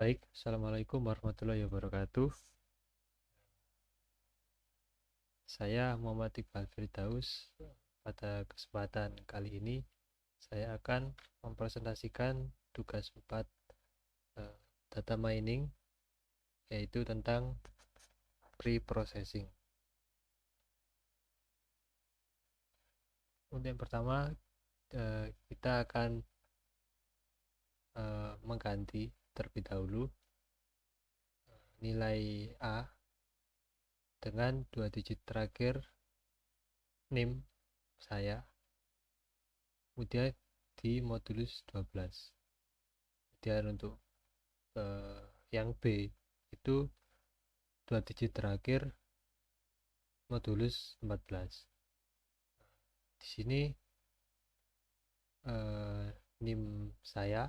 Baik, Assalamualaikum warahmatullahi wabarakatuh. Saya Muhammad Iqbal Firdaus. Pada kesempatan kali ini, saya akan mempresentasikan tugas 4 data mining, yaitu tentang pre-processing. Untuk yang pertama, kita akan mengganti terlebih dahulu nilai A dengan 2 digit terakhir NIM saya, kemudian di modulus 12. Kemudian untuk yang B itu 2 digit terakhir modulus 14. Di sini NIM saya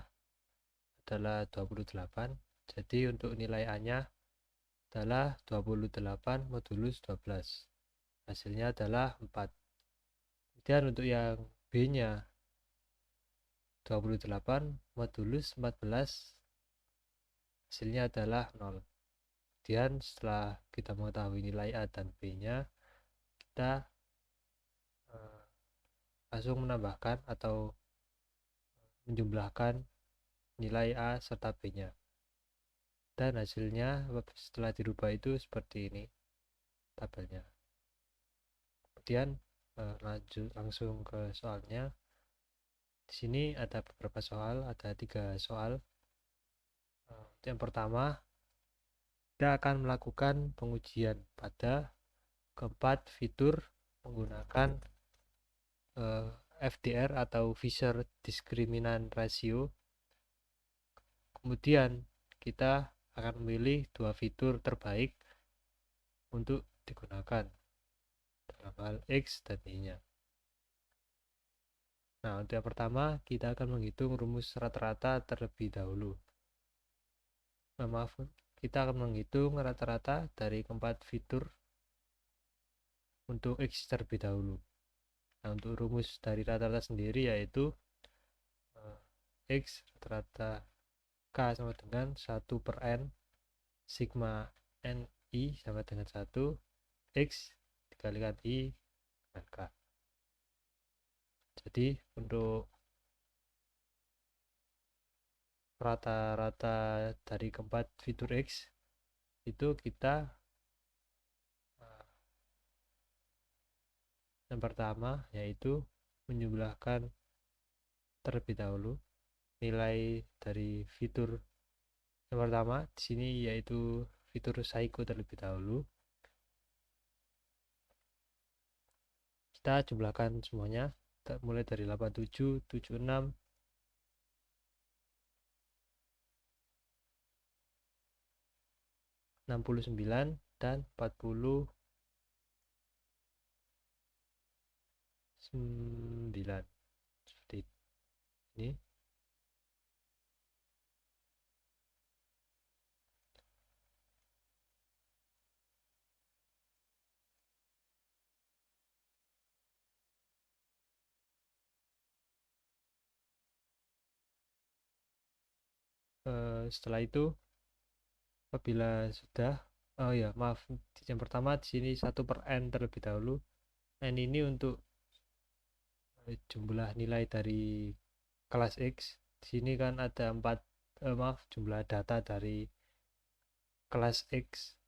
adalah 28. Jadi untuk nilai A-nya adalah 28 modulus 12. Hasilnya adalah 4. Kemudian untuk yang B-nya 28 modulus 14, hasilnya adalah 0. Kemudian setelah kita mengetahui nilai A dan B-nya, kita langsung menambahkan atau menjumlahkan nilai A serta B-nya. Dan hasilnya setelah dirubah itu seperti ini tabelnya. Kemudian lanjut langsung ke soalnya. Di sini ada beberapa soal, ada 3 soal. Yang pertama, kita akan melakukan pengujian pada keempat fitur menggunakan FDR atau Fisher Discriminant Ratio. Kemudian kita akan memilih 2 fitur terbaik untuk digunakan dalam hal X dan Y-nya. Nah, untuk yang pertama, kita akan menghitung rumus rata-rata terlebih dahulu. Maaf, kita akan menghitung rata-rata dari keempat fitur untuk X terlebih dahulu. Nah, untuk rumus dari rata-rata sendiri yaitu X rata-rata K sama dengan 1 per N sigma NI sama dengan 1 X dikalikan I dan K. Jadi untuk rata-rata dari keempat fitur X itu kita yang pertama yaitu menjumlahkan terlebih dahulu nilai dari fitur yang pertama di sini yaitu fitur Psycho terlebih dahulu. Kita jumlahkan semuanya mulai dari 87, 76, 69 dan 49 seperti ini. Setelah itu apabila sudah maaf, yang pertama di sini 1 per N terlebih dahulu. N ini untuk jumlah nilai dari kelas X. Di sini kan ada 4 jumlah data dari kelas X.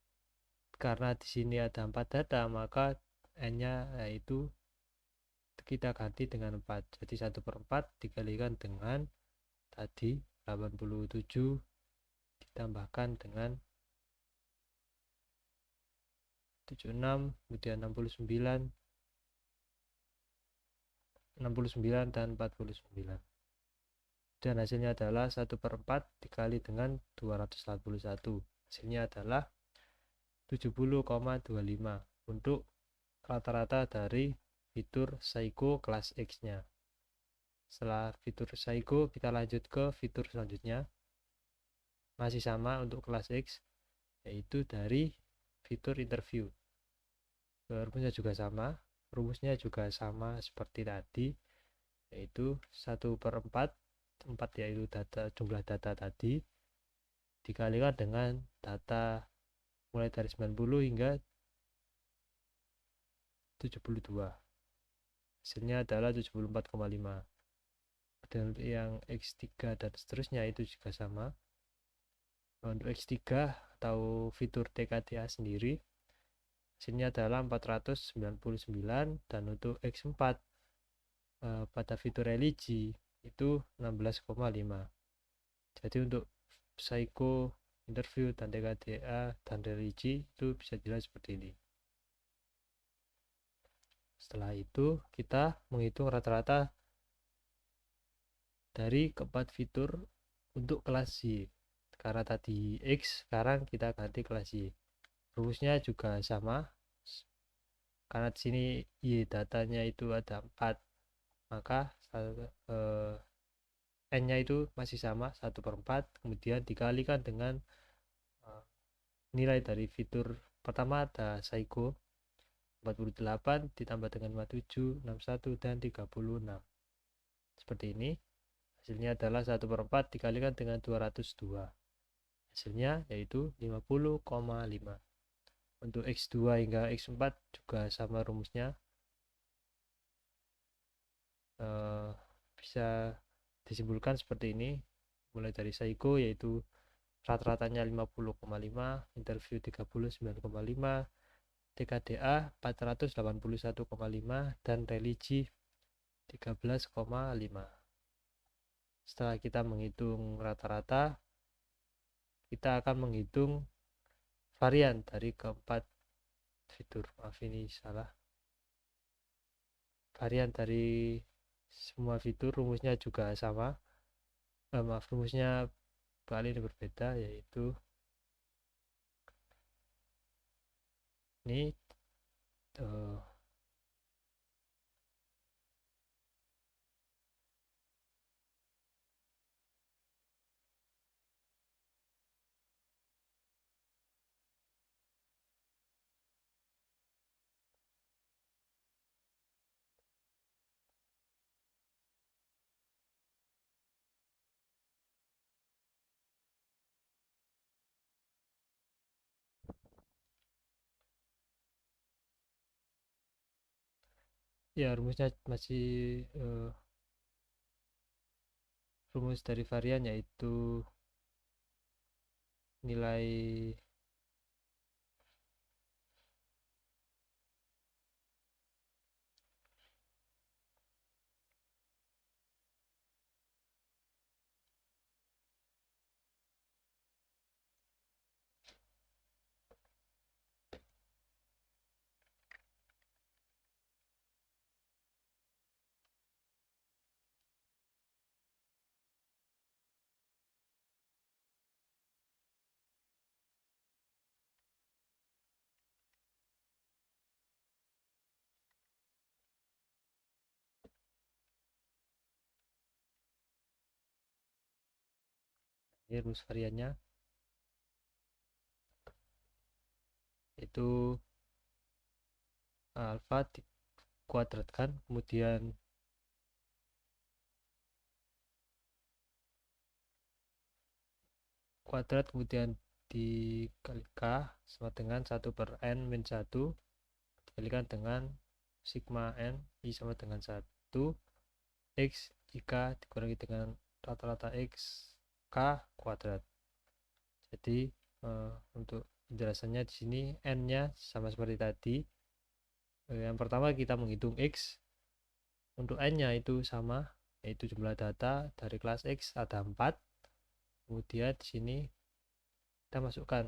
Karena di sini ada 4 data, maka N-nya yaitu kita ganti dengan 4. Jadi 1 per 4 dikalikan dengan tadi 87 ditambahkan dengan 76, kemudian 69 dan 49. Dan hasilnya adalah 1 per 4 dikali dengan 281. Hasilnya adalah 70,25 untuk rata-rata dari fitur Psycho kelas X-nya. Setelah fitur Psycho, kita lanjut ke fitur selanjutnya. Masih sama untuk kelas X, yaitu dari fitur interview. Rumusnya juga sama seperti tadi, yaitu 1 per 4 yaitu jumlah data tadi, dikalikan dengan data mulai dari 90 hingga 72. Hasilnya adalah 74,5. Dan untuk yang X3 dan seterusnya itu juga sama. Untuk X3 atau fitur TKDA sendiri hasilnya adalah 499, dan untuk X4 pada fitur religi itu 16,5. Jadi untuk psycho, interview, dan TKDA dan religi itu bisa jelas seperti ini. Setelah itu kita menghitung rata-rata dari keempat fitur untuk kelas Y. Karena tadi X, sekarang kita ganti kelas Y. Rumusnya juga sama. Karena di sini Y datanya itu ada 4, maka N-nya itu masih sama 1/4, kemudian dikalikan dengan nilai dari fitur pertama ada psycho 48 ditambah dengan 57, 61, dan 36. Seperti ini. Hasilnya adalah 1/4 dikalikan dengan 202. Hasilnya yaitu 50,5. Untuk X2 hingga X4 juga sama rumusnya. Bisa disimpulkan seperti ini. Mulai dari psycho yaitu rata-ratanya 50,5, interview 39,5, TKDA 481,5, dan religi 13,5. Setelah kita menghitung rata-rata, kita akan menghitung varian dari keempat fitur. Maaf, ini salah. Varian dari semua fitur rumusnya juga sama. Rumusnya kali ini berbeda, yaitu ini ya rumusnya masih rumus dari varian yaitu nilai ini rumus variannya itu alfa dikuadratkan, kemudian kuadrat, kemudian dikali K sama dengan 1/n min 1 dikalikan dengan sigma n I sama dengan 1 X jika dikurangi dengan rata-rata X K kuadrat. Jadi untuk penjelasannya di sini n-nya sama seperti tadi. Yang pertama kita menghitung X. Untuk n-nya itu sama, yaitu jumlah data dari kelas X ada 4. Kemudian di sini kita masukkan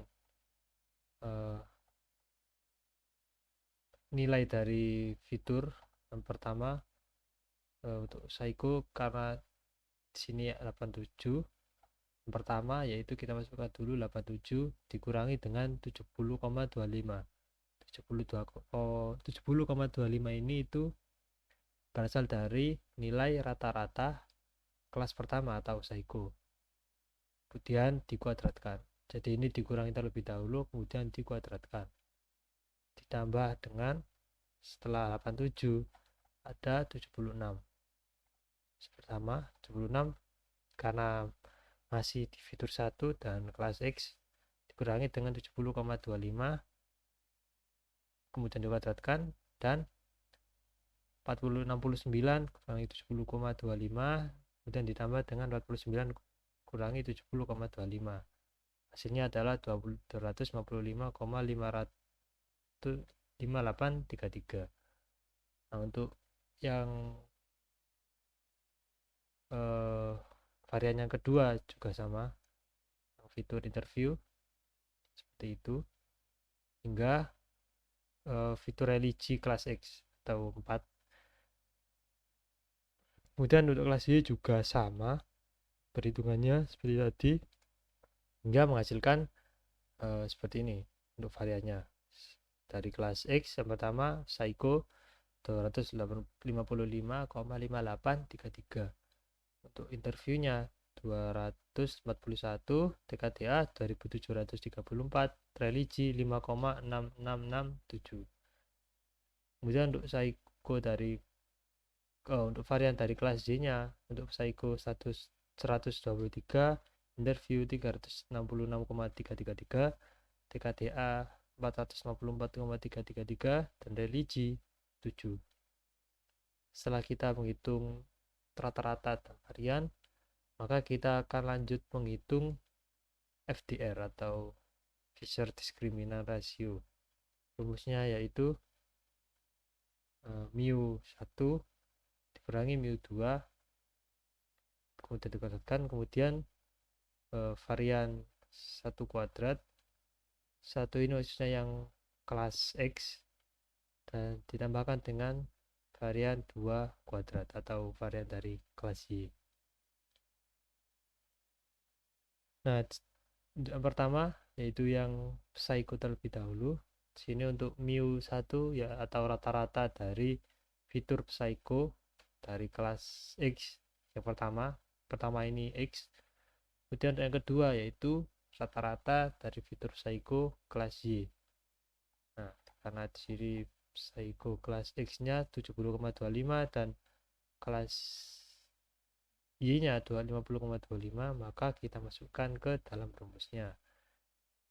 nilai dari fitur. Yang pertama untuk psycho, karena di sini 87. Yang pertama yaitu kita masukkan dulu 87 dikurangi dengan 70,25. 70,25 ini itu berasal dari nilai rata-rata kelas pertama atau psycho, kemudian dikuadratkan. Jadi ini dikurangi terlebih dahulu, kemudian dikuadratkan, ditambah dengan setelah 87 ada 76. Pertama 76 karena masih di fitur 1 dan kelas X dikurangi dengan 70,25 kemudian dikuadratkan dan 69 kurangi 70,25 kemudian ditambah dengan 49 kurangi 70,25 hasilnya adalah 255,5833. Nah untuk yang varian yang kedua juga sama, fitur interview seperti itu, hingga fitur religi kelas X atau 4. Kemudian untuk kelas Y juga sama perhitungannya seperti tadi, hingga menghasilkan seperti ini untuk variannya. Dari kelas X yang pertama Psycho 255,5833. Untuk interviewnya 241, TKTA 2734, religi 5,6667. Kemudian untuk Psycho dari untuk varian dari kelas J nya untuk Psycho 123, interview 366,333, TKTA 454,333, dan religi 7. Setelah kita menghitung rata-rata varian, maka kita akan lanjut menghitung FDR atau Fisher Discriminant Ratio. Rumusnya yaitu mu 1 dikurangi mu 2 kemudian dikuadratkan, kemudian varian 1 kuadrat, 1 ini maksudnya yang kelas X, dan ditambahkan dengan varian 2 kuadrat atau varian dari kelas Y. Nah, yang pertama yaitu yang Psycho terlebih dahulu. Sini untuk mu 1 ya atau rata-rata dari fitur Psycho dari kelas X yang pertama ini X. Kemudian yang kedua yaitu rata-rata dari fitur Psycho kelas Y. Nah, karena di sini Psycho kelas X-nya 70,25 dan kelas Y-nya 250,25, maka kita masukkan ke dalam rumusnya.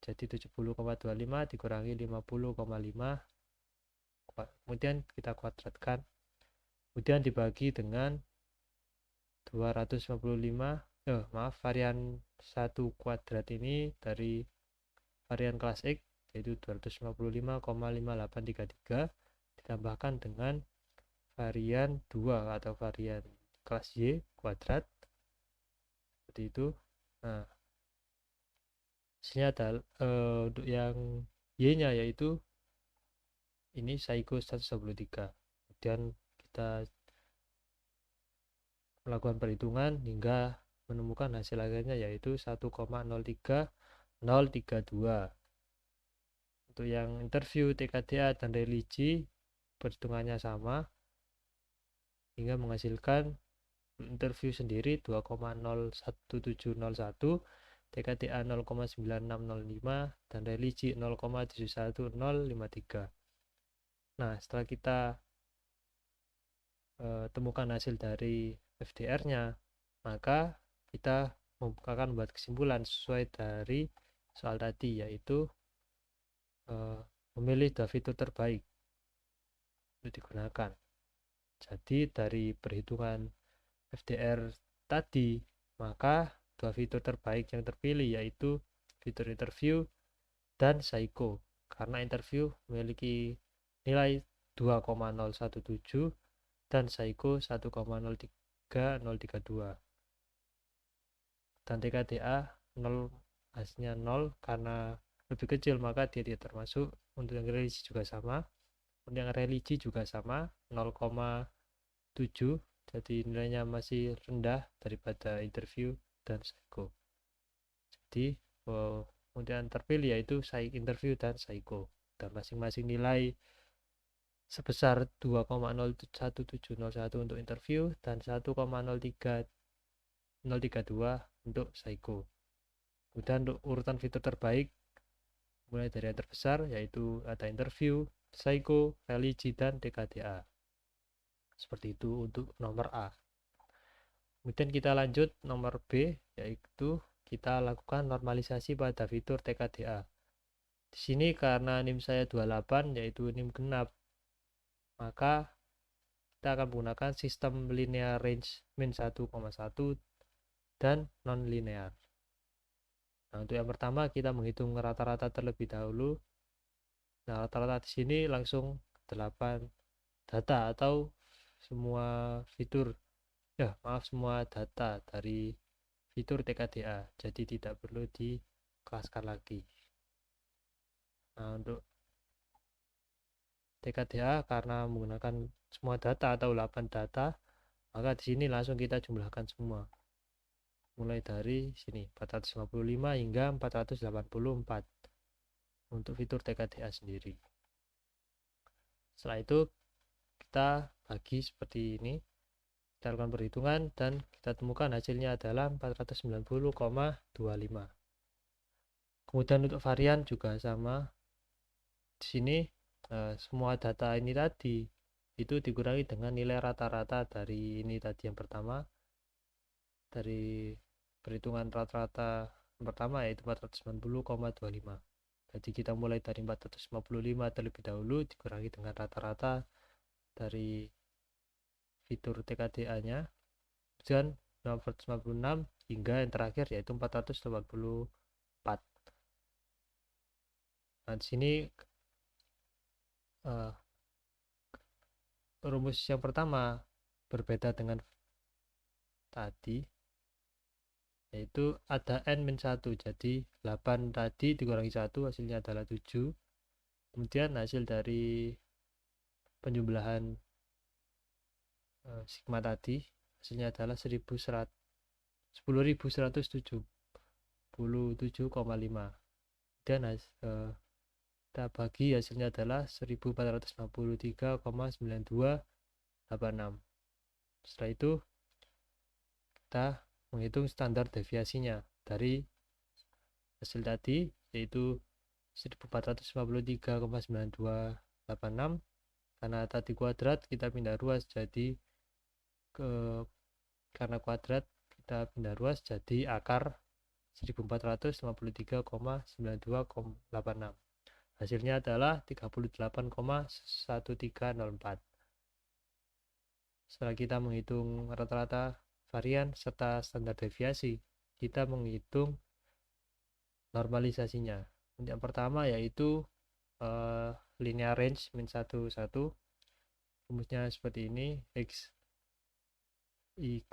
Jadi 70,25 dikurangi 50,5, kemudian kita kuadratkan, kemudian dibagi dengan 255, varian 1 kuadrat ini dari varian kelas X yaitu 255,5833 ditambahkan dengan varian 2 atau varian kelas Y kuadrat seperti itu. Nah, hasilnya adalah untuk yang Y nya yaitu ini Psycho 123. Kemudian kita melakukan perhitungan hingga menemukan hasil akhirnya yaitu 1,03032. Untuk yang interview, TKTA, dan religi perhitungannya sama hingga menghasilkan interview sendiri 2,01701, TKTA 0,9605, dan religi 0,71053. Nah, setelah kita temukan hasil dari FDR-nya, maka kita akan membuat kesimpulan sesuai dari soal tadi, yaitu memilih dua fitur terbaik untuk digunakan. Jadi dari perhitungan FDR tadi, maka dua fitur terbaik yang terpilih yaitu fitur interview dan Psycho, karena interview memiliki nilai 2,017 dan Psycho 1,03032, dan TKTA 0, hasilnya 0 karena lebih kecil, maka dia tidak termasuk. Untuk yang religi juga sama, untuk yang religi juga sama 0,7, jadi nilainya masih rendah daripada interview dan Psycho. Jadi kemudian terpilih yaitu interview dan Psycho, dan masing-masing nilai sebesar 2,01701 untuk interview dan 1,03032 untuk Psycho. Kemudian untuk urutan fitur terbaik mulai dari yang terbesar yaitu ada interview, Psycho, religi, dan TKTA. Seperti itu untuk nomor A. Kemudian kita lanjut nomor B, yaitu kita lakukan normalisasi pada fitur TKDA. Di sini karena NIM saya 28, yaitu NIM genap, maka kita akan menggunakan sistem linear range min 1,1 dan non-linear. Nah, untuk yang pertama kita menghitung rata-rata terlebih dahulu. Nah, rata-rata di sini langsung 8 data atau semua fitur, semua data dari fitur TKDA. Jadi tidak perlu dikelaskan lagi. Nah, untuk TKDA karena menggunakan semua data atau 8 data, maka di sini langsung kita jumlahkan semua. Mulai dari sini 455 hingga 484 untuk fitur TKDA sendiri. Setelah itu kita bagi seperti ini, kita lakukan perhitungan dan kita temukan hasilnya adalah 490,25. Kemudian untuk varian juga sama. Di sini semua data ini tadi itu dikurangi dengan nilai rata-rata dari ini tadi yang pertama, dari perhitungan rata-rata pertama yaitu 490,25. Jadi kita mulai dari 455 terlebih dahulu dikurangi dengan rata-rata dari fitur TKDA-nya, dan 456 hingga yang terakhir yaitu 484. Nah, di sini rumus yang pertama berbeda dengan tadi, yaitu ada n-1, jadi 8 tadi dikurangi 1 hasilnya adalah 7. Kemudian hasil dari penjumlahan sigma tadi hasilnya adalah 10.177,5. Dan kita bagi hasilnya adalah 1463,9286. Setelah itu kita menghitung standar deviasinya dari hasil tadi, yaitu 1453,9286. Karena tadi kuadrat kita pindah ruas, jadi karena kuadrat kita pindah ruas jadi akar 1453,9286. Hasilnya adalah 38,1304. Setelah kita menghitung rata-rata varian serta standar deviasi, kita menghitung normalisasinya. Yang pertama yaitu linear range min 1, 1. Rumusnya seperti ini, x ik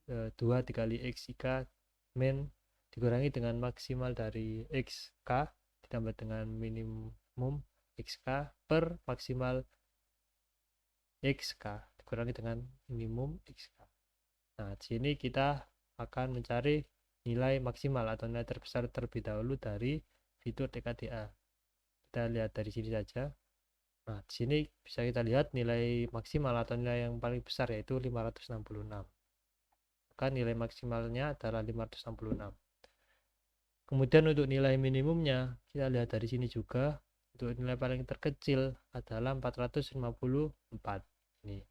2 dikali x ik min dikurangi dengan maksimal dari xk ditambah dengan minimum xk per maksimal xk dikurangi dengan minimum xk. Nah, di sini kita akan mencari nilai maksimal atau nilai terbesar terlebih dahulu dari fitur TKDA. Kita lihat dari sini saja. Nah, di sini bisa kita lihat nilai maksimal atau nilai yang paling besar yaitu 566. Maka nilai maksimalnya adalah 566. Kemudian untuk nilai minimumnya, kita lihat dari sini juga. Untuk nilai paling terkecil adalah 454. Ini.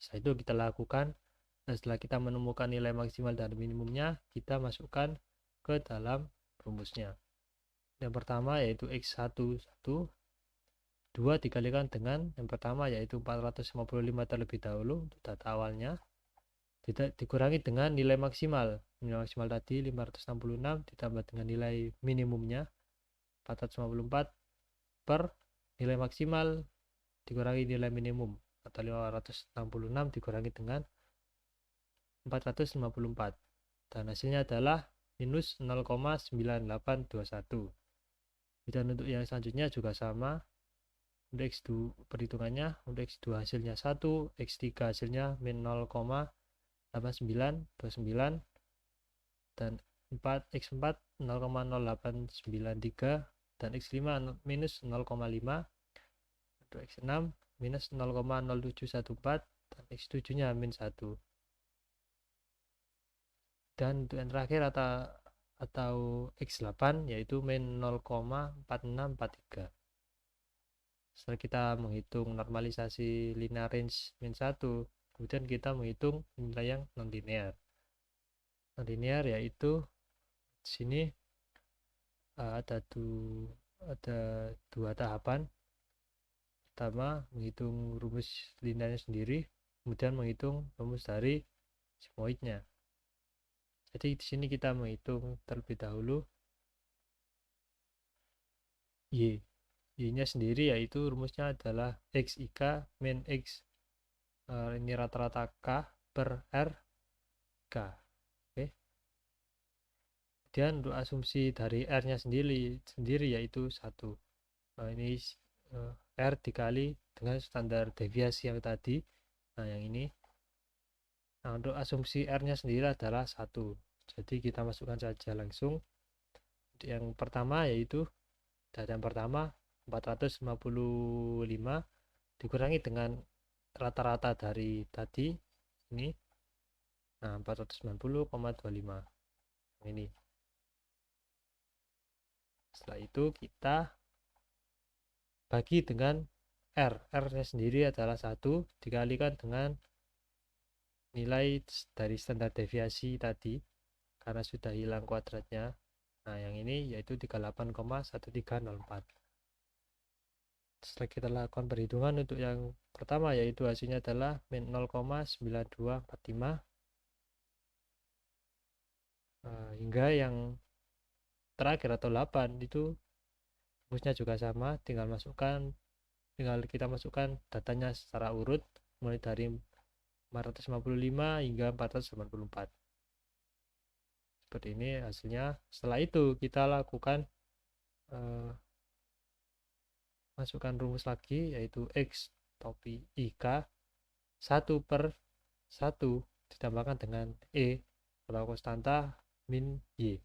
Setelah itu kita lakukan. Dan setelah kita menemukan nilai maksimal dan minimumnya, kita masukkan ke dalam rumusnya. Yang pertama yaitu x1, 1. 2 dikalikan dengan yang pertama yaitu 455 terlebih dahulu untuk data awalnya, dikurangi dengan nilai maksimal. Nilai maksimal tadi 566 ditambah dengan nilai minimumnya 454 per nilai maksimal dikurangi nilai minimum atau 566 dikurangi dengan 454, dan hasilnya adalah minus 0,9821. Dan untuk yang selanjutnya juga sama. Untuk x2 perhitungannya, untuk x2 hasilnya 1, x3 hasilnya min 0,8929, dan x4 0,0893, dan x5 minus 0,5, untuk x6 minus 0,0714, dan x7 nya min 1. Dan untuk yang terakhir atau x8 yaitu min 0,4643. Setelah kita menghitung normalisasi linear range min 1, kemudian kita menghitung nilai yang non-linear. Non-linear yaitu di sini ada dua tahapan. Pertama, menghitung rumus linearnya sendiri, kemudian menghitung rumus dari sigmoidnya. Jadi di sini kita menghitung terlebih dahulu y. Y-nya sendiri yaitu rumusnya adalah xik min x, ini rata-rata k per r k. Oke. Kemudian untuk asumsi dari r-nya sendiri yaitu 1. Ini R dikali dengan standar deviasi yang tadi. Nah, yang ini. Nah, untuk asumsi R-nya sendiri adalah 1. Jadi kita masukkan saja langsung. Yang pertama yaitu data yang pertama 455 dikurangi dengan rata-rata dari tadi ini. Nah, 490,25 ini. Setelah itu kita bagi dengan R-nya sendiri adalah 1 dikalikan dengan nilai dari standar deviasi tadi karena sudah hilang kuadratnya. Nah, yang ini yaitu 38,1304. Setelah kita lakukan perhitungan untuk yang pertama yaitu hasilnya adalah min 0,9245 hingga yang terakhir atau 8 itu rumusnya juga sama, tinggal kita masukkan datanya secara urut mulai dari 455 hingga 484. Seperti ini hasilnya. Setelah itu kita lakukan masukkan rumus lagi yaitu x topi ik 1 per 1 ditambahkan dengan e atau konstanta min y.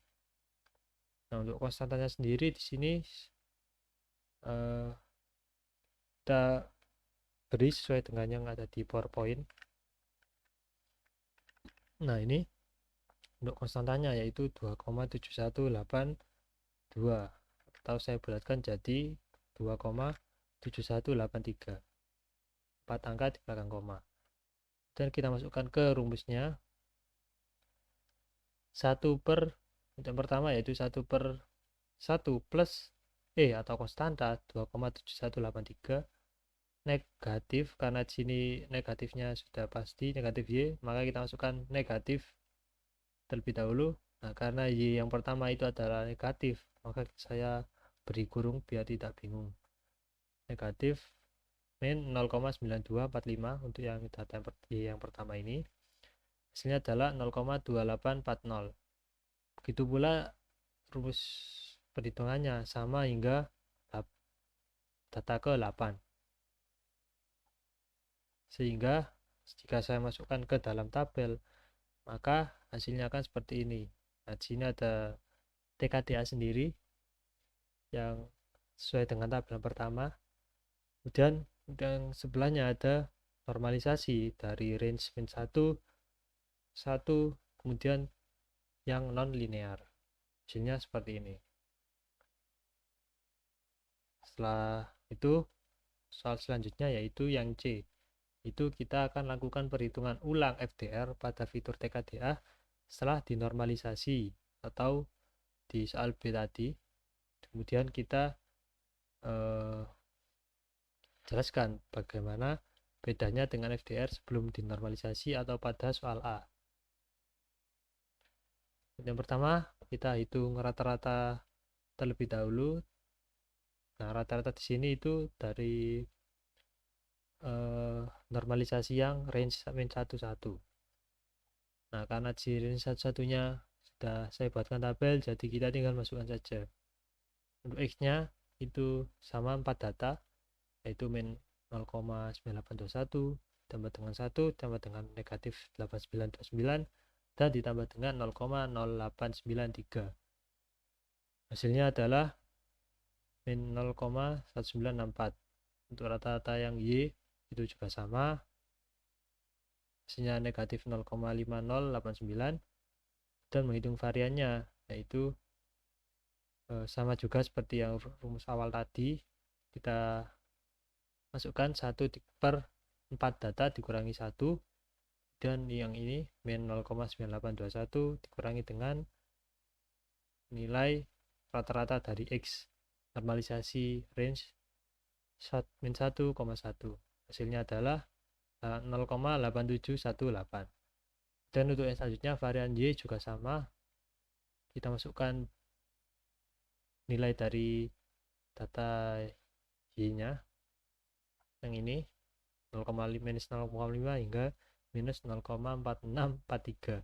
Nah, untuk konstantanya sendiri di sini kita beri sesuai dengan yang ada di PowerPoint. Nah, ini untuk konstantanya yaitu 2,7182 atau saya bulatkan jadi 2,7183. 4 angka di belakang koma. Dan kita masukkan ke rumusnya 1 per yang pertama yaitu 1 per 1 plus E atau konstanta 2,7183 negatif, karena di sini negatifnya sudah pasti negatif Y, maka kita masukkan negatif terlebih dahulu. Nah, karena Y yang pertama itu adalah negatif, maka saya beri kurung biar tidak bingung. Negatif min 0,9245 untuk yang data Y yang pertama ini. Hasilnya adalah 0,2840. Begitu pula rumus perhitungannya sama hingga data ke 8. Sehingga jika saya masukkan ke dalam tabel, maka hasilnya akan seperti ini. Nah, di sini ada TKDA sendiri yang sesuai dengan tabel pertama. Kemudian yang sebelahnya ada normalisasi dari range min 1, kemudian yang non linear. Hasilnya seperti ini. Setelah itu soal selanjutnya yaitu yang C. Itu kita akan lakukan perhitungan ulang FDR pada fitur TKDA setelah dinormalisasi atau di soal B tadi. Kemudian kita jelaskan bagaimana bedanya dengan FDR sebelum dinormalisasi atau pada soal A. Yang pertama, kita hitung rata-rata terlebih dahulu. Nah, rata-rata di sini itu dari normalisasi yang range min 1. Nah, karena di range satu-satunya sudah saya buatkan tabel, jadi kita tinggal masukkan saja. Untuk X-nya itu sama 4 data, yaitu min 0,9821 ditambah dengan 1 ditambah dengan negatif 8929 dan ditambah dengan 0,0893. Hasilnya adalah min 0,1964. Untuk rata-rata yang Y itu juga sama, hasilnya negatif 0,5089, dan menghitung variannya yaitu sama juga seperti yang rumus awal tadi, kita masukkan 1 per 4 data dikurangi 1 Dan yang ini min 0,9821 dikurangi dengan nilai rata-rata dari X normalisasi range min 1,1. Hasilnya adalah 0,8718. Dan untuk yang selanjutnya varian Y juga sama, kita masukkan nilai dari data Y nya yang ini 0,5 minus 0,5 hingga minus 0,4643,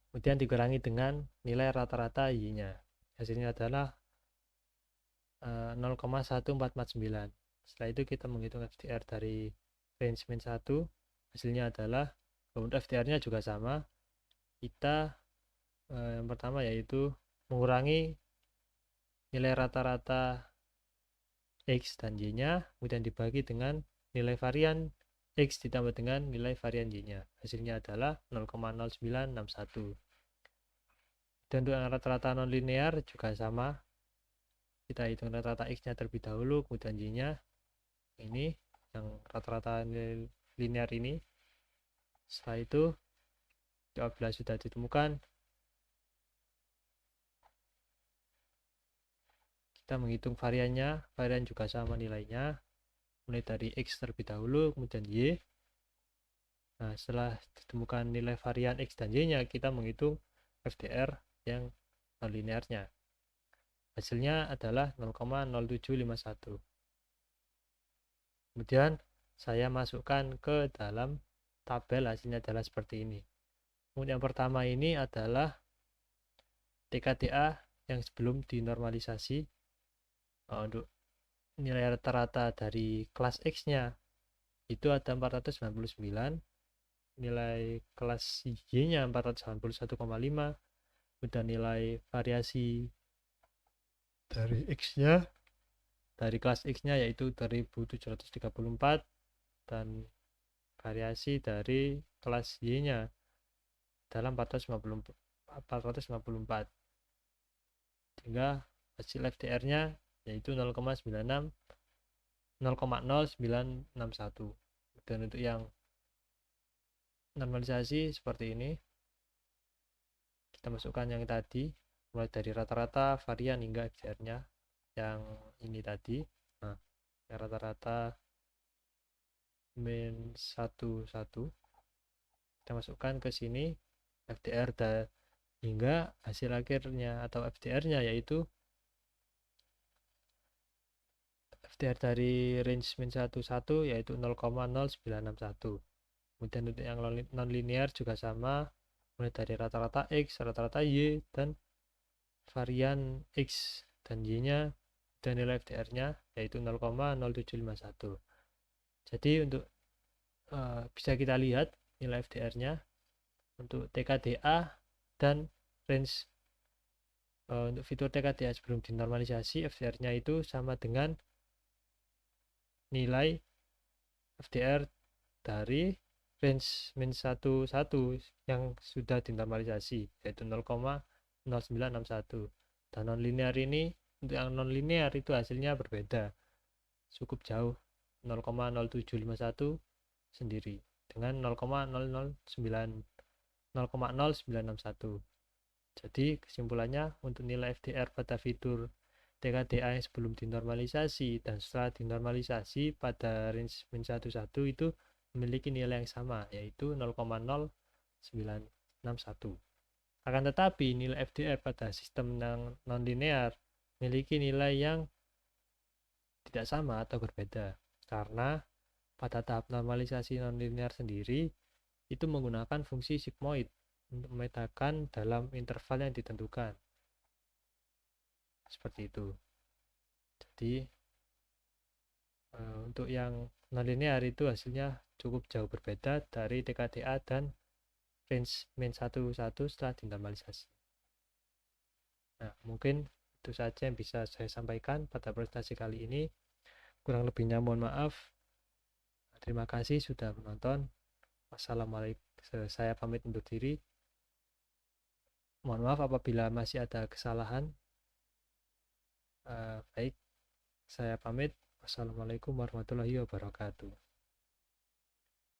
kemudian dikurangi dengan nilai rata-rata Y nya, hasilnya adalah 0,1449. Setelah itu kita menghitung FDR dari range min 1, hasilnya adalah untuk FDR nya juga sama, kita yang pertama yaitu mengurangi nilai rata-rata X dan Y nya, kemudian dibagi dengan nilai varian X ditambah dengan nilai varian Y nya, hasilnya adalah 0,0961. Dan untuk yang rata-rata non-linear juga sama, kita hitung rata-rata X nya terlebih dahulu, kemudian Y nya, ini yang rata-rata linear ini. Setelah itu apabila sudah ditemukan, kita menghitung variannya, varian juga sama nilainya, mulai dari X terlebih dahulu, kemudian Y. Nah, setelah ditemukan nilai varian X dan Y nya, kita menghitung FDR yang non-linearnya. Hasilnya adalah 0,0751. Kemudian saya masukkan ke dalam tabel, hasilnya adalah seperti ini. Kemudian yang pertama ini adalah TKDA yang sebelum dinormalisasi. Untuk nilai rata-rata dari kelas X-nya itu ada 499, nilai kelas Y-nya 481,5, kemudian nilai variasi dari X-nya, dari kelas X-nya yaitu 1734, dan variasi dari kelas Y-nya dalam 454, sehingga hasil FDR-nya yaitu 0,0961. Dan untuk yang normalisasi seperti ini, kita masukkan yang tadi, mulai dari rata-rata, varian hingga FDR-nya yang ini tadi. Nah, yang rata-rata min 11, kita masukkan ke sini FDR hingga hasil akhirnya atau FDR-nya yaitu FDR dari range min 11 yaitu 0,0961. Kemudian untuk yang non-linear juga sama, mulai dari rata-rata X, rata-rata Y, dan varian X dan Y nya, dan nilai FDR-nya yaitu 0,0751. Jadi untuk bisa kita lihat nilai FDR-nya untuk TKDA dan range untuk fitur TKDA sebelum dinormalisasi, FDR-nya itu sama dengan nilai FDR dari range min 11 yang sudah dinormalisasi yaitu 0,0961. Dan non-linear ini, untuk yang non-linear itu hasilnya berbeda, cukup jauh, 0,0751 sendiri dengan 0,0961. Jadi kesimpulannya, untuk nilai FDR pada fitur TKDA yang sebelum dinormalisasi dan setelah dinormalisasi pada range min 11 itu memiliki nilai yang sama, yaitu 0,0961. Akan tetapi nilai FDR pada sistem yang non-linear memiliki nilai yang tidak sama atau berbeda, karena pada tahap normalisasi non-linear sendiri itu menggunakan fungsi sigmoid untuk memetakan dalam interval yang ditentukan. Seperti itu. Jadi untuk yang non-linear itu hasilnya cukup jauh berbeda dari TKDA dan range min 11 setelah dinormalisasi. Nah, mungkin itu saja yang bisa saya sampaikan pada presentasi kali ini. Kurang lebihnya mohon maaf. Terima kasih sudah menonton. Wassalamualaikum. Saya pamit undur diri. Mohon maaf apabila masih ada kesalahan. Baik, saya pamit. Wassalamualaikum warahmatullahi wabarakatuh.